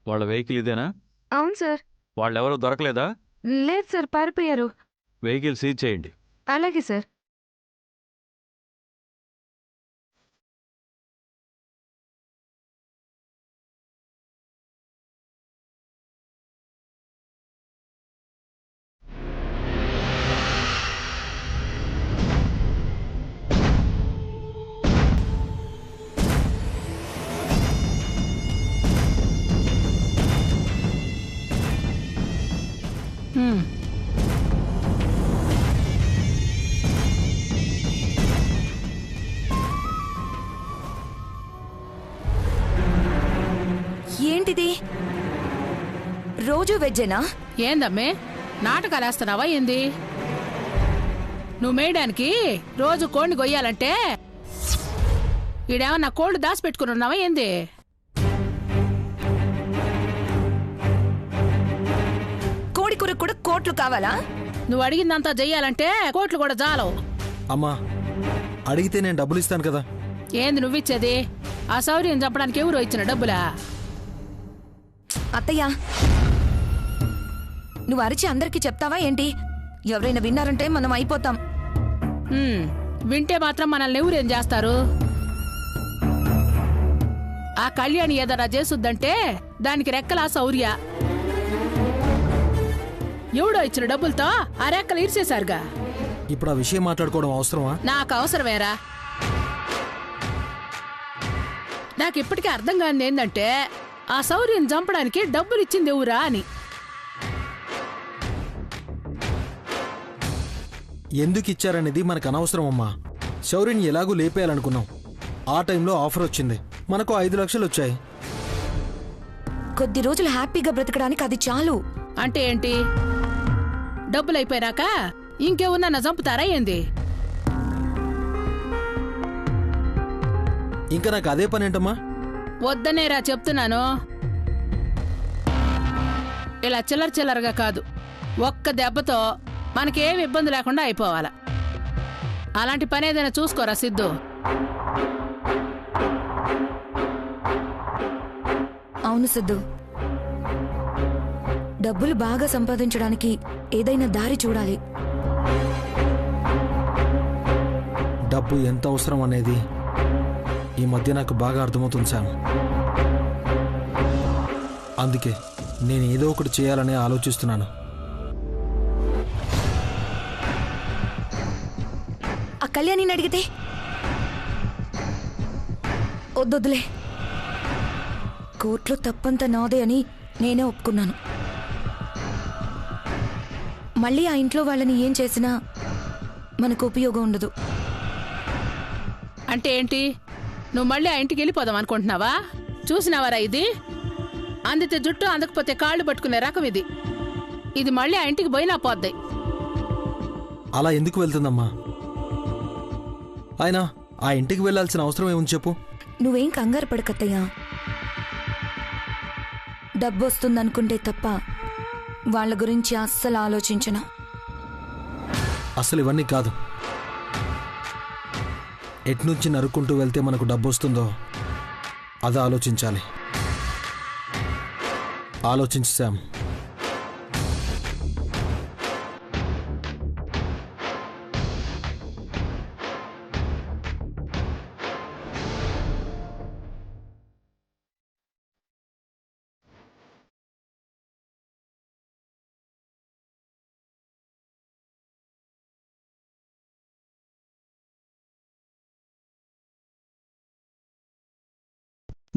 వాళ్ళ వెహికల్ ఇదేనా? అవును సార్. వాళ్ళెవరూ దొరకలేదా? లేదు సార్, పారిపోయారు. వెహికల్ సీజ్ చేయండి. అలాగే సార్. ఏంటిది? రోజు వెజ్జేనా? ఏందమ్మే నాటకాలేస్తున్నావా ఏంది? నువ్వు మేయడానికి రోజు కోడిని గొయ్యాలంటే ఈడేమన్నా కోళ్ళు దాచిపెట్టుకుని ఉన్నావా ఏంది? కోడి కూర కూడా కోట్లు కావాలా? నువ్వు అడిగిందంతా చెయ్యాలంటే కోట్లు కూడా జాలవు. అమ్మా, అడిగితే నేను డబ్బులు ఇస్తాను కదా. ఏంది నువ్విచ్చేది? ఆ శౌర్యం చంపడానికి ఎవరు ఇచ్చిన డబ్బులా? అత్తయ్య, నువ్వు అరిచి అందరికీ చెప్తావా ఏంటి? ఎవరైనా విన్నారంటే మనం అయిపోతాం. వింటే మాత్రం మనల్ని ఎవరేం చేస్తారు? ఆ కళ్యాణి ఏదన్నా చేసుద్దంటే దానికి రెక్కల శౌర్య. ఎవడో ఇచ్చిన డబ్బులతో ఆ రెక్కలు ఇరిసేశారుగా. ఇప్పుడు ఆ విషయం మాట్లాడుకోవడం అవసరమా? నాకు అవసరమేరా. నాకు ఇప్పటికీ అర్థం కాని ఏంటంటే ఆ శౌర్యం చంపడానికి డబ్బులు ఇచ్చింది ఎవరా అని. ఎందుకు ఇచ్చారనేది మనకు అనవసరం అమ్మా. శౌర్యని ఎలాగూ లేపేయాలనుకున్నాం. ఆ టైంలో ఆఫర్ వచ్చింది, మనకు 5 లక్షలు వచ్చాయి. కొద్ది రోజులు హ్యాపీగా బ్రతకడానికి అది చాలు. అంటే ఏంటి? డబ్బులు అయిపోయినాక ఇంకేమన్నా చంపుతారా ఏంది? ఇంకా నాకు అదే పని ఏంటమ్మా? వద్దనేరా చెప్తున్నాను. ఇలా చిల్లరగా కాదు, ఒక్క దెబ్బతో మనకేం ఇబ్బంది లేకుండా అయిపోవాలా. అలాంటి పని ఏదైనా చూసుకోరా సిద్ధు. అవును సిద్ధు, డబ్బులు బాగా సంపాదించడానికి ఏదైనా దారి చూడాలి. డబ్బు ఎంత అవసరం అనేది ఈ మధ్య నాకు బాగా అర్థమవుతుంది శామ్. అందుకే నేను ఏదో ఒకటి చేయాలని ఆలోచిస్తున్నాను. ఆ కళ్యాణిని అడిగితే వద్దొద్దులే, కోర్టులో తప్పంత నాదే అని నేనే ఒప్పుకున్నాను. మళ్ళీ ఆ ఇంట్లో వాళ్ళని ఏం చేసినా మనకు ఉపయోగం ఉండదు. అంటే ఏంటి? నువ్వు మళ్ళీ ఆ ఇంటికి వెళ్ళిపోదాం అనుకుంటున్నావా? చూసినావారా ఇది? అందితే జుట్టు, అందకపోతే కాళ్ళు పట్టుకునే రకం ఇది. ఇది మళ్ళీ ఆ ఇంటికి పోయినా పోద్ది. అలా ఎందుకు వెళ్తుందమ్మా? ఆయన ఆ ఇంటికి వెళ్లాల్సిన అవసరం ఏముంది చెప్పు? నువ్వేం కంగారు పడకత్తయ్యా. డబ్బు వస్తుందనుకుంటే తప్ప వాళ్ళ గురించి అస్సలు ఆలోచించను. అసలు ఇవన్నీ కాదు. ఎట్నుంచి నరుక్కుంటూ వెళ్తే మనకు డబ్బు వస్తుందో అది ఆలోచించాలి. ఆలోచించు శామ్.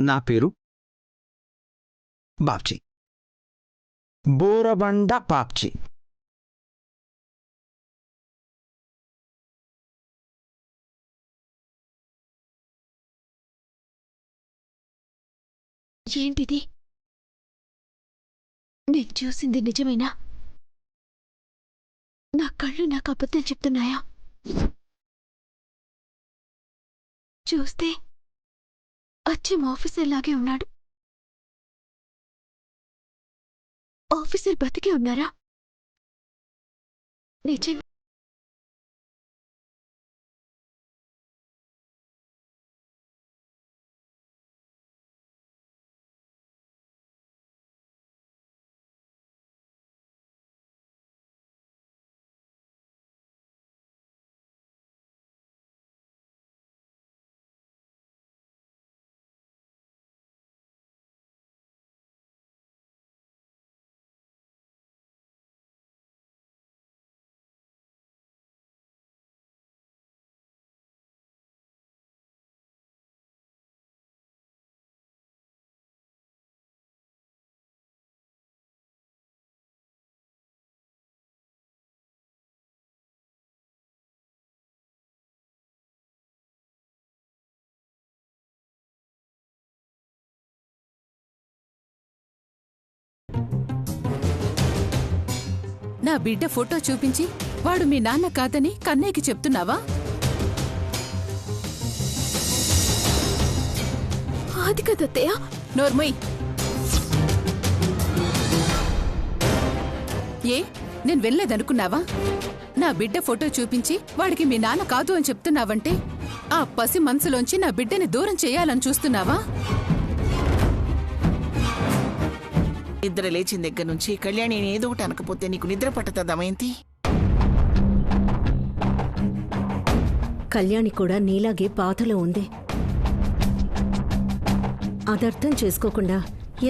నా పేరు బాప్చి, బోరబండ బాప్చి. ఏంటిది? నేను చూసింది నిజమేనా? నా కళ్ళు నాకు అబద్ధం చెప్తున్నాయా? చూస్తే అచ్చం ఆఫీసర్ లాగే ఉన్నాడు. ఆఫీసర్ బతికే ఉన్నారా? నిజంగా నా బిడ్డ ఫోటో చూపించి వాడు మీ నాన్న కాదని కన్నయ్యకి చెప్తున్నావా? అది కదత్తయ్య. నోర్మయ్. ఏ నేను వెళ్ళలేదనుకున్నావా? నా బిడ్డ ఫోటో చూపించి వాడికి మీ నాన్న కాదు అని చెప్తున్నావంటే ఆ పసి మనసులోంచి నా బిడ్డని దూరం చేయాలని చూస్తున్నావా? నిద్ర లేచిన దగ్గర నుంచి కళ్యాణి ఏదో ఒకటి అనకపోతే నీకు నిద్ర పట్టదా దమయంతి? కళ్యాణి కూడా నీలాగే బాధలో ఉంది. అదర్థం చేసుకోకుండా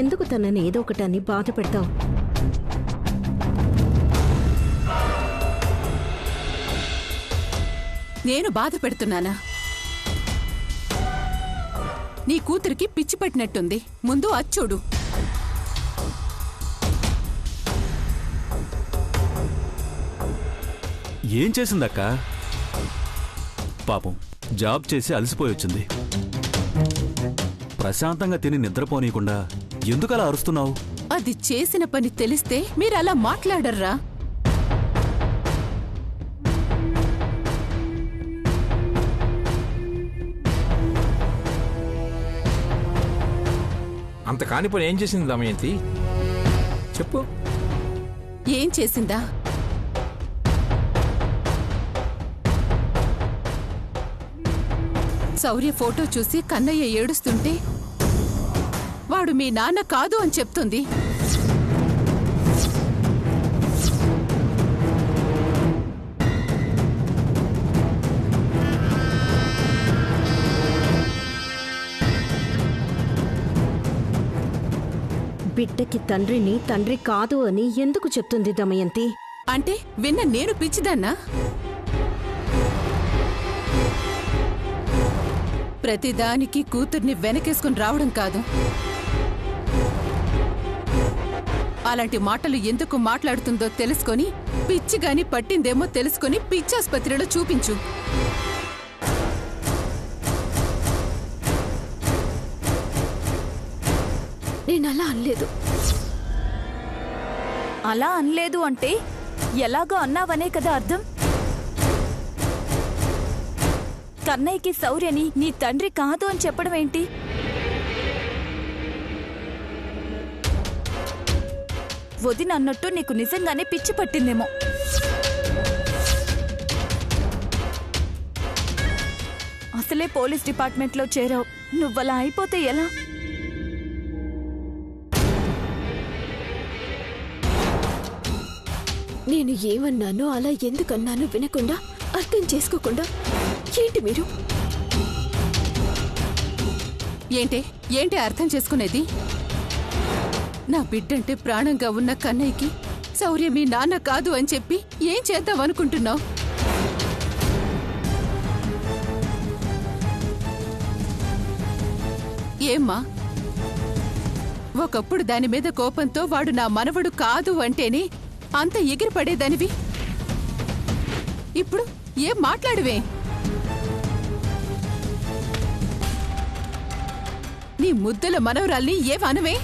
ఎందుకు తనని ఏదో ఒకటాన్ని బాధ పెడతావు? నేను బాధ పెడుతున్నానా? నీ కూతురికి పిచ్చి పట్టినట్టుంది. ముందు అచ్చూడు. ఏం చేసిందక్క? పాపం జాబ్ చేసి అలసిపోయి వచ్చింది. ప్రశాంతంగా తిని నిద్రపోనీయకుండా ఎందుకలా అరుస్తున్నావు? అది చేసిన పని తెలిస్తే మీరలా మాట్లాడర్రా? అంత కాని పని ఏం చేసింది దమయంతి? చెప్పు. ఏం చేసిందా? శౌర్య ఫోటో చూసి కన్నయ్య ఏడుస్తుంటే వాడు మీ నాన్న కాదు అని చెప్తుంది. బిడ్డకి తండ్రిని తండ్రి కాదు అని ఎందుకు చెప్తుంది దమయంతి? అంటే విన్న నేను పిచ్చిదన్నా? ప్రతిదానికి కూతుర్ని వెనకేసుకుని రావడం కాదు. అలాంటి మాటలు ఎందుకు మాట్లాడుతుందో తెలుసుకొని పిచ్చిగాని పట్టిందేమో తెలుసుకొని పిచ్చాసుపత్రిలో చూపించు. నేనలా అనలేదు. అలా అనలేదు అంటే ఎలాగో అన్నావనే కదా అర్థం. కన్నయ్యకి శౌర్యని నీ తండ్రి కాదు అని చెప్పడం ఏంటి? వదిన అన్నట్టు నీకు నిజంగానే పిచ్చి పట్టిందేమో. అసలే పోలీస్ డిపార్ట్మెంట్లో చేరావు, నువ్వలా అయిపోతే ఎలా? నేను ఏమన్నానో అలా ఎందుకన్నానో వినకుండా అర్థం చేసుకోకుండా ఏంటి మీరు? ఏంటి అర్థం చేసుకునేది? నా బిడ్డంటే ప్రాణంగా ఉన్న కన్నయ్యకి శౌర్య మీ నాన్న కాదు అని చెప్పి ఏం చేద్దామనుకుంటున్నావు? ఏమ్మా, ఒకప్పుడు దాని మీద కోపంతో వాడు నా మనవడు కాదు అంటేనే అంత ఎగిరిపడేదానివి. ఇప్పుడు ఏం మాట్లాడవే? నీ ముద్దల మనవరాల్ని ఏమనవే?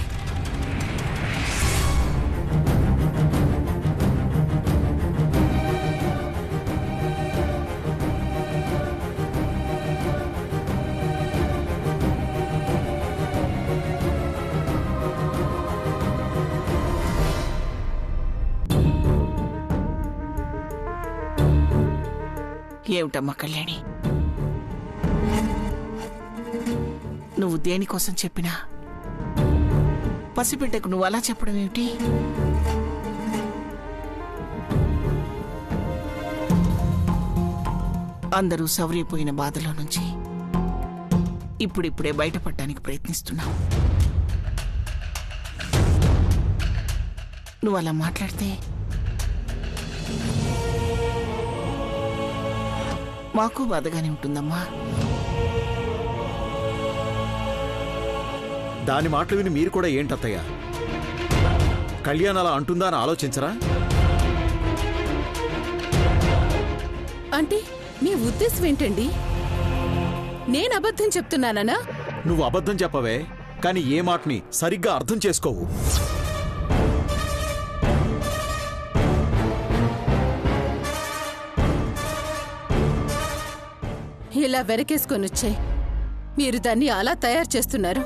ఏమిటమ్మా కళ్యాణి, నువ్వు దేనికోసం చెప్పినా పసిబిడ్డకు నువ్వు అలా చెప్పడం ఏమిటి? అందరూ సవరైపోయిన బాధలో నుంచి ఇప్పుడిప్పుడే బయటపడటానికి ప్రయత్నిస్తున్నావు. నువ్వు అలా మాట్లాడితే మాకు బాధగానే ఉంటుందమ్మా. దాని మాటలు విని మీరు కూడా ఏంటత్తయ్య, కళ్యాణ్ అలా అంటుందా అని ఆలోచించరా? అంటే మీ ఉద్దేశం ఏంటండి? నేను అబద్ధం చెప్తున్నానా? నువ్వు అబద్ధం చెప్పవే, కానీ ఏ మాటని సరిగ్గా అర్థం చేసుకోవు. ఇలా వెనకేసుకొని వచ్చాయి. మీరు దాన్ని అలా తయారు చేస్తున్నారు.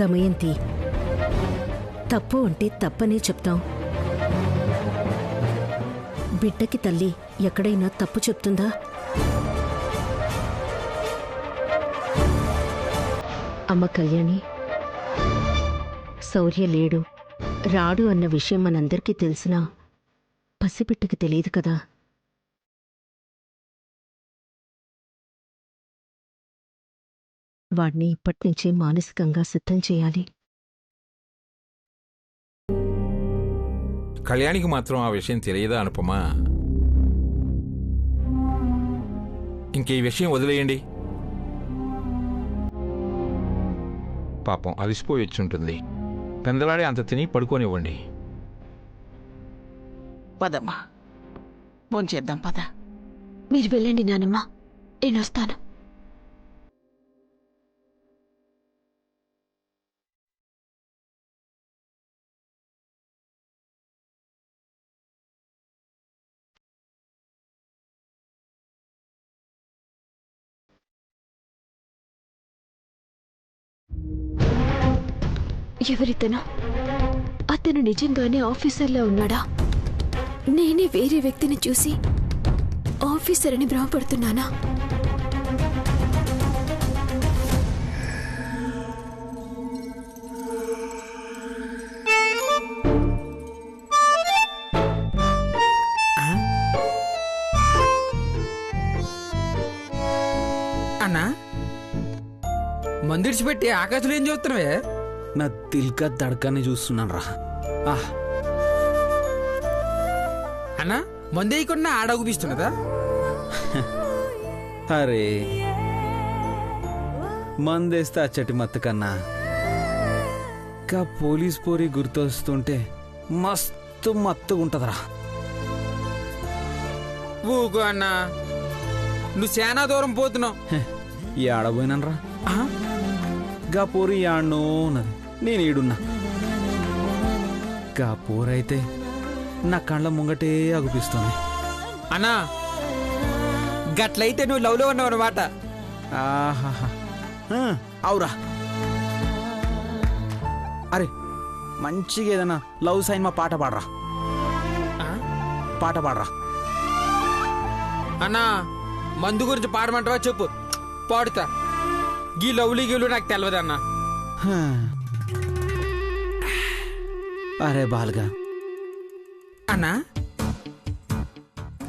దమయంతి, తప్పు అంటే తప్పనే చెప్తాం. బిడ్డకి తల్లి ఎక్కడైనా తప్పు చెప్తుందా? అమ్మ కళ్యాణి, శౌర్య లేడు, రాడు అన్న విషయం మనందరికీ తెలిసినా పసిబిడ్డకి తెలియదు కదా. వాణ్ణి ఇప్పటినుంచే మానసికంగా సిద్ధం చేయాలి. కళ్యాణికి మాత్రం ఆ విషయం తెలియదా అనుపమా? ఇంక ఈ విషయం వదిలేయండి. పాపం అలసిపోయి వచ్చుంటుంది. పెందలాడే అంత తిని పడుకోనివ్వండి. పదమ్మా, భోంచేద్దాం పద. మీరు వెళ్ళండి నానమ్మ, నేను వస్తాను. ఎవరితను? అతను నిజంగానే ఆఫీసర్లా ఉన్నాడా? నేనే వేరే వ్యక్తిని చూసి ఆఫీసర్ అని భ్రమపడుతున్నానా? అన్నా, మందిడిచిపెట్టి ఆకాశంలో ఏం చూస్తున్నావే? నా తిల్కా దడకాన్ని చూస్తున్నాను రా. అన్నా, మందేయకుండా ఆడగుపిస్తున్నదా? అరే, మందేస్తే అచ్చటి మత్తు కన్నా కా పోలీస్ పోరి గుర్తొస్తుంటే మస్తు మత్తుగుంటదిరా. ఊకో అన్నా, నువ్వు చాలా దూరం పోతున్నావు. ఈ ఆడబోయినరా, గా పోరి ఆడనో ఉన్నది, నేను ఈడున్నా. గా పోరైతే నా కళ్ళ ముంగటే అగుపిస్తుంది. అన్నా, గట్లయితే నువ్వు లవ్లో ఉన్నావు అన్నమాట. ఆహాహా, అవురా. అరే, మంచిగా ఏదన్నా లవ్ సైన్ మా పాట పాడరా. పాట పాడరా. అన్నా, మందు గురించి పాడమంటావా చెప్పు, పాడుతా. గీ లవ్లీ గీలు నాకు తెలియదు అన్నా. అరే బాలుగా, అన్నా,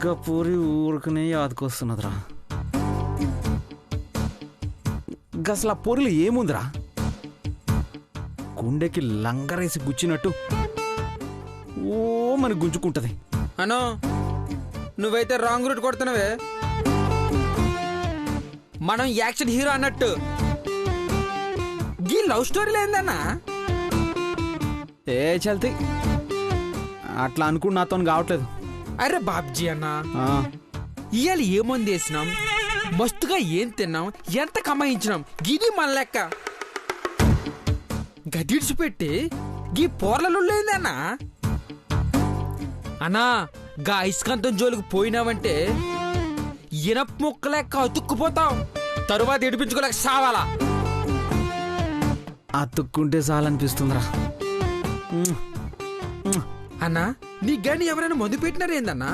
గపూరి ఊరుకునే యాదకొస్తున్నదిరా. గసలు ఆ పూరిలో ఏముందిరా? గుండెకి లంగరేసి గుచ్చినట్టు ఓ మన గుంజుకుంటది. అను, నువ్వైతే రాంగ్ రూట్ కొడుతున్నావే. మనం యాక్షన్ హీరో అన్నట్టు ఈ లవ్ స్టోరీలో ఏందన్నా? ఏ చల్తి, అట్లా అనుకుని నాతో కావట్లేదు. అరే బాబ్జీ అన్నా, ఇవాళ ఏమంది వేసినాం, మస్తుగా ఏం తిన్నాం, ఎంత కమాయించినాం, గిది మన లెక్క. గదిడ్చి పెట్టి గీ పోర్లలో లేదన్నా. అన్నా, గా ఇస్కంతం జోలికి పోయినావంటే ఇనప ముక్క లెక్క అతుక్కుపోతావు. తరువాత ఎడిపించుకోలేక సావాలా. అతుక్కుంటే చాలనిపిస్తుందిరా. అన్నా, నీ గని ఎవరైనా మందు పెట్టినారేందన్నా?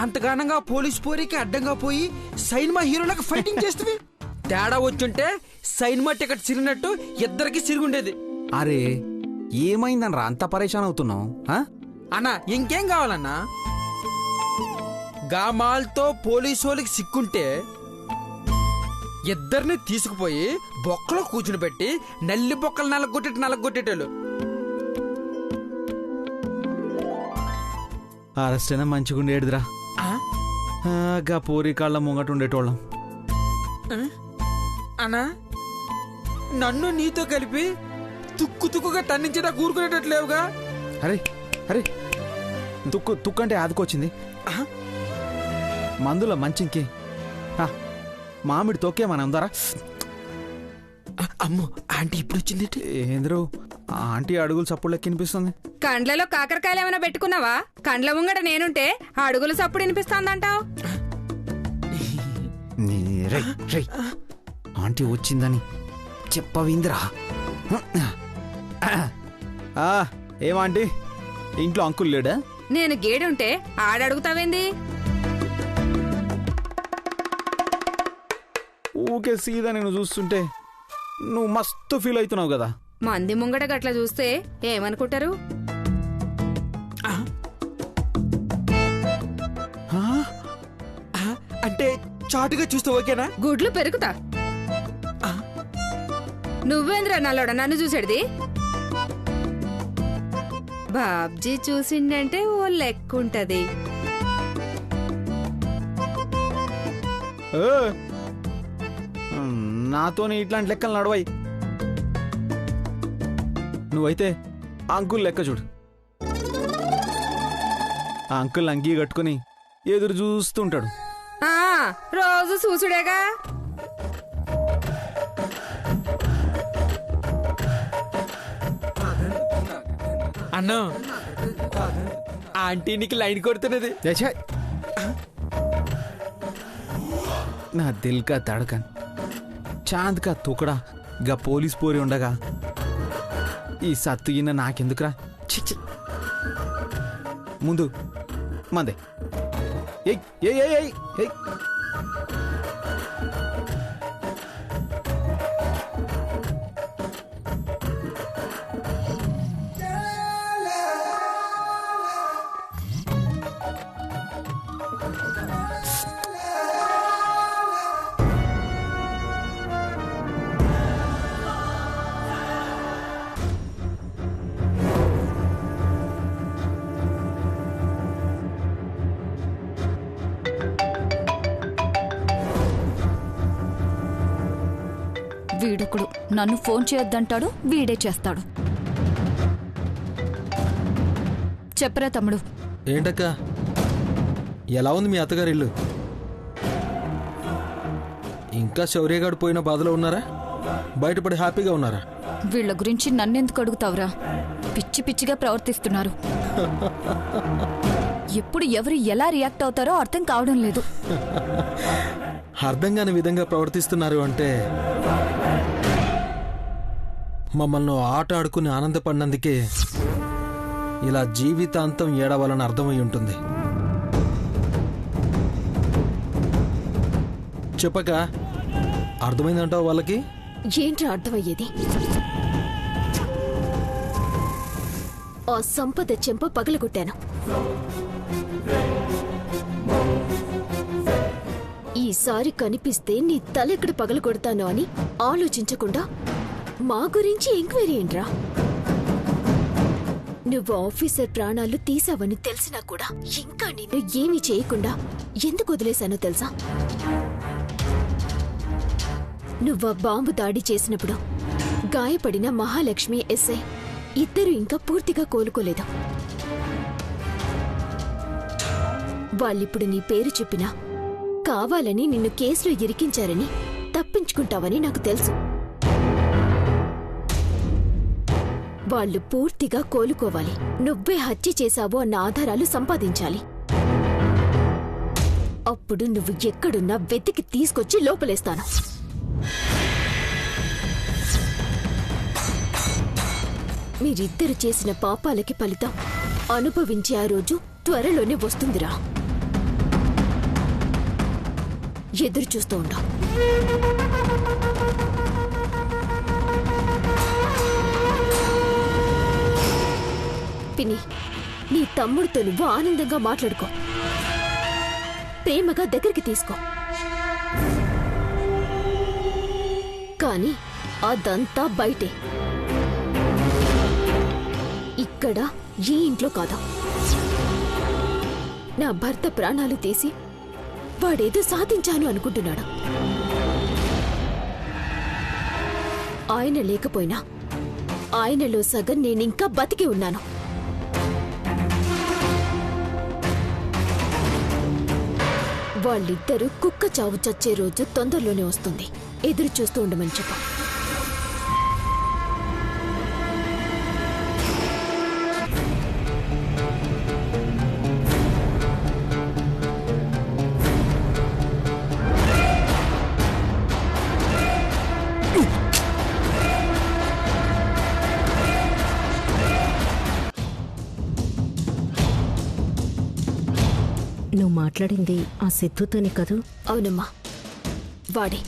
అంతగానంగా పోలీస్ పోరీకి అడ్డంగా పోయి సైన్మా హీరోలకు ఫైటింగ్ చేస్తుంది. తేడా వచ్చుంటే సైన్మా టికెట్ సిరిగినట్టు ఇద్దరికి సిరుగుండేది. అరే, ఏమైందనరా అంత పరేషాన్ అవుతున్నావు? అన్నా, ఇంకేం కావాలన్నా? గామాల్తో పోలీసు వాళ్ళకి సిక్కుంటే ఇద్దరిని తీసుకుపోయి బొక్కలో కూర్చుని పెట్టి నల్లి బొక్కలు నలగొట్టేటోళ్ళు. అరెస్ట్ అయినా మంచిగుండేడుదిరా. గా పోరి కాళ్ళ ముంగట ఉండేటోళ్ళం. అన్నా, నన్ను నీతో కలిపి తుక్కుగా తన్నించేదా కూరుకునేటట్లేవుగా. అరే అరే, తుక్కంటే ఆదుకొచ్చింది. మందులో మంచింకి మామిడి తోకే మన ఉందారా. అమ్మో, ఆంటీ ఇప్పుడు వచ్చింది. ఏంద్రు ఆంటీ అడుగులు చప్పుడు లెక్క వినిపిస్తుంది. కండ్లలో కాకరకాయలు ఏమైనా పెట్టుకున్నావా? కండ్ల ముంగడ నేనుంటే అడుగులు సప్పుడు వినిపిస్తాందంటావు. ఆంటీ వచ్చిందని చెప్పవింద్రా. ఏమాంటీ ఇంట్లో అంకుల్ లేడా? నేను గేడుంటే ఆడడుగుతావేంది? ఊకే సీదా నేను చూస్తుంటే నువ్వు మస్తు ఫీల్ అవుతున్నావు కదా. మంది ముంగట గట్ల చూస్తే ఏమనుకుంటారు? అంటే చాటుగా చూస్తే ఓకేనా? గుడ్లు పెరుగుతా. నువ్వేంద్రా నల్లోడ నన్ను చూసేది? బాబ్జీ చూసిండంటే ఓ లెక్కుంటది. నాతోని ఇట్లాంటి లెక్కలు నడవాయి. నువ్వైతే అంకుల్ లెక్క చూడు. ఆ అంకుల్ అంగీ కట్టుకుని ఎదురు చూస్తుంటాడు. రోజు చూసుడేగా. అన్నా ఆంటీ నీకు లైన్ కొడుతున్నది. నా దిల్ కా తడకన్ చాంద్ కా తుకడా గా పోలీస్ పోరి ఉండగా ఈ సత్తు గిన్న నాకెందుకురా? చిచ్చి ముందు మందే. ఏయ్ ఏయ్ ఏయ్ ఏయ్ వీడొకడు నన్ను ఫోన్ చేయొద్దంటాడు, వీడే చేస్తాడు. చెప్పరా తమ్ముడు. ఏంటక్క, ఎలా ఉంది మీ అత్తగారి ఇల్లు? ఇంకా శౌర్యగాడు పోయిన బాధలో ఉన్నారా? బయటపడి హ్యాపీగా ఉన్నారా? వీళ్ళ గురించి నన్నెందుకు అడుగుతావురా? పిచ్చి పిచ్చిగా ప్రవర్తిస్తున్నారు. ఎప్పుడు ఎవరు ఎలా రియాక్ట్ అవుతారో అర్థం కావడం లేదు. అర్థం కాని విధంగా ప్రవర్తిస్తున్నారు అంటే మమ్మల్ని ఆట ఆడుకుని ఆనందపడినందుకే ఇలా జీవితాంతం ఏడవాలని అర్థమై ఉంటుంది. చెప్పక అర్థమైందంటావు వాళ్ళకి? ఏంట్రా అర్థమయ్యేది? ఆ సంపద చెంప పగలగొట్టాను. ఈసారి కనిపిస్తే నీ తలెక్కడ పగలగొడతాను అని ఆలోచించకుండా మా గురించి ఎంక్వైరీ ఏంట్రా? నువ్వు ఆఫీసర్ ప్రాణాలు తీసావని తెలిసినా కూడా ఇంకా నిన్ను ఏమీ చేయకుండా ఎందుకు వదిలేశానో తెలుసా? నువ్వు ఆ బాంబు దాడి చేసినప్పుడు గాయపడిన మహాలక్ష్మి ఎస్ఐ ఇద్దరు ఇంకా పూర్తిగా కోలుకోలేదు. వాళ్ళిప్పుడు నీ పేరు చెప్పినా కావాలని నిన్ను కేసులో ఇరికించారని తప్పించుకుంటావని నాకు తెలుసు. వాళ్ళు పూర్తిగా కోలుకోవాలి. నువ్వే హత్య చేశావు అన్న ఆధారాలు సంపాదించాలి. అప్పుడు నువ్వు ఎక్కడున్నా వెతికి తీసుకొచ్చి లోపలేస్తాను. మీరిద్దరు చేసిన పాపాలకి ఫలితం అనుభవించే ఆ రోజు త్వరలోనే వస్తుందిరా. ఎదురు చూస్తూ ఉండు. పిన్ని, నీ తమ్ముడితో నువ్వు ఆనందంగా మాట్లాడుకో, ప్రేమగా దగ్గరికి తీసుకో. కానీ అదంతా బయటే, ఇక్కడ ఈ ఇంట్లో కాదు. నా భర్త ప్రాణాలు తీసి వాడేదో సాధించాను అనుకుంటున్నాడు. ఆయన లేకపోయినా ఆయనలో సగం నేనింకా బతికి ఉన్నాను. వాళ్ళిద్దరూ కుక్క చావు చచ్చే రోజు తొందరలోనే వస్తుంది. ఎదురు చూస్తూ ఉండమని చెప్పు. నువ్వు మాట్లాడింది ఆ సిద్ధుతోని కదూ? అవునమ్మా, వాడే.